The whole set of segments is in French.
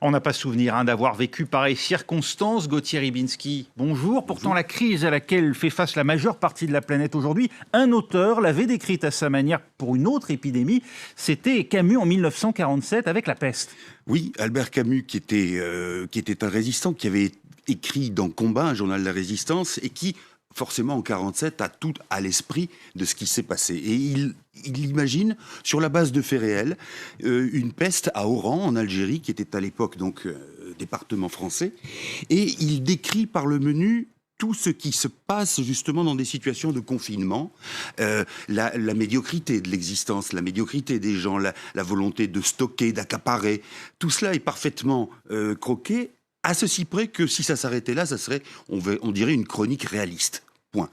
On n'a pas souvenir d'avoir vécu pareilles circonstances. Gauthier Rybinski, bonjour. Pourtant, la crise à laquelle fait face la majeure partie de la planète aujourd'hui, un auteur l'avait décrite à sa manière pour une autre épidémie. C'était Camus en 1947 avec la peste. Oui, Albert Camus, qui était un résistant, qui avait écrit dans Combat, un journal de la résistance, et qui, forcément, en 47, a tout à l'esprit de ce qui s'est passé. Et il imagine, sur la base de faits réels, une peste à Oran, en Algérie, qui était à l'époque donc département français, et il décrit par le menu tout ce qui se passe justement dans des situations de confinement, la médiocrité de l'existence, la médiocrité des gens, la volonté de stocker, d'accaparer, tout cela est parfaitement croqué, à ceci près que si ça s'arrêtait là, ça serait, on dirait, une chronique réaliste. Point.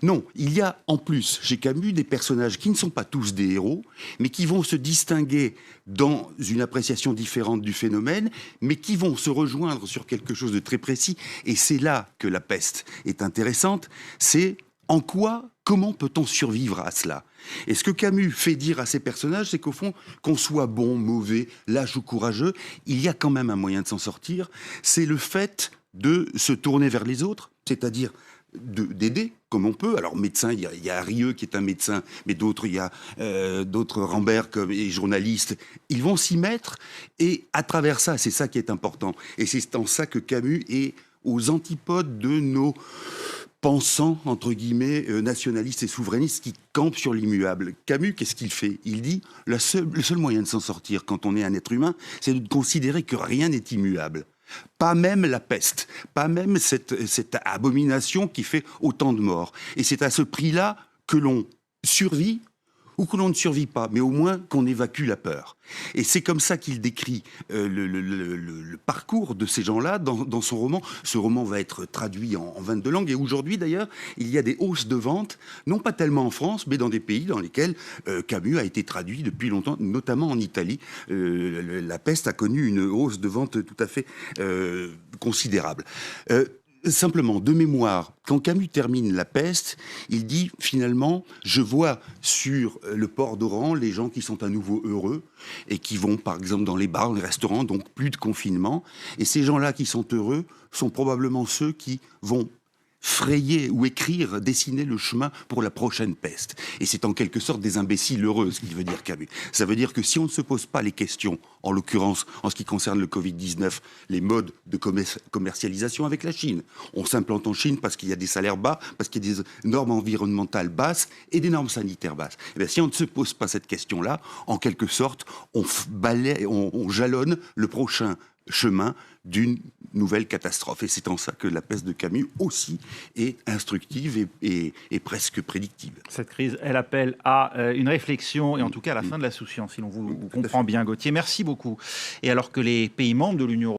Non, il y a en plus chez Camus des personnages qui ne sont pas tous des héros, mais qui vont se distinguer dans une appréciation différente du phénomène, mais qui vont se rejoindre sur quelque chose de très précis. Et c'est là que la peste est intéressante, c'est en quoi, comment peut-on survivre à cela? Et ce que Camus fait dire à ses personnages, c'est qu'au fond, qu'on soit bon, mauvais, lâche ou courageux, il y a quand même un moyen de s'en sortir, c'est le fait de se tourner vers les autres, c'est-à-dire d'aider comme on peut. Alors médecin, il y a Rieu qui est un médecin, mais d'autres, il y a d'autres, Rambert comme les journalistes. Ils vont s'y mettre et à travers ça, c'est ça qui est important. Et c'est en ça que Camus est aux antipodes de nos pensants, entre guillemets, nationalistes et souverainistes qui campent sur l'immuable. Camus, qu'est-ce qu'il fait? Il dit, le seul moyen de s'en sortir quand on est un être humain, c'est de considérer que rien n'est immuable. Pas même la peste, pas même cette abomination qui fait autant de morts. Et c'est à ce prix-là que l'on survit ou que l'on ne survit pas, mais au moins qu'on évacue la peur. Et c'est comme ça qu'il décrit le parcours de ces gens-là dans son roman. Ce roman va être traduit en 22 langues, et aujourd'hui d'ailleurs, il y a des hausses de vente, non pas tellement en France, mais dans des pays dans lesquels Camus a été traduit depuis longtemps, notamment en Italie. La peste a connu une hausse de vente tout à fait considérable. Simplement, de mémoire, quand Camus termine La peste, il dit finalement, je vois sur le port d'Oran les gens qui sont à nouveau heureux et qui vont par exemple dans les bars, les restaurants, donc plus de confinement. Et ces gens-là qui sont heureux sont probablement ceux qui vont frayer ou écrire, dessiner le chemin pour la prochaine peste. Et c'est en quelque sorte des imbéciles heureux, ce qu'il veut dire Camus. Ça veut dire que si on ne se pose pas les questions, en l'occurrence en ce qui concerne le Covid-19, les modes de commercialisation avec la Chine. On s'implante en Chine parce qu'il y a des salaires bas, parce qu'il y a des normes environnementales basses et des normes sanitaires basses. Et bien, si on ne se pose pas cette question-là, en quelque sorte, on jalonne le prochain chemin d'une nouvelle catastrophe. Et c'est en ça que La peste de Camus aussi est instructive et presque prédictive. Cette crise, elle appelle à une réflexion et en tout cas à la fin de la souciance, si l'on vous comprend bien, Gauthier. Merci beaucoup. Et alors que les pays membres de l'Union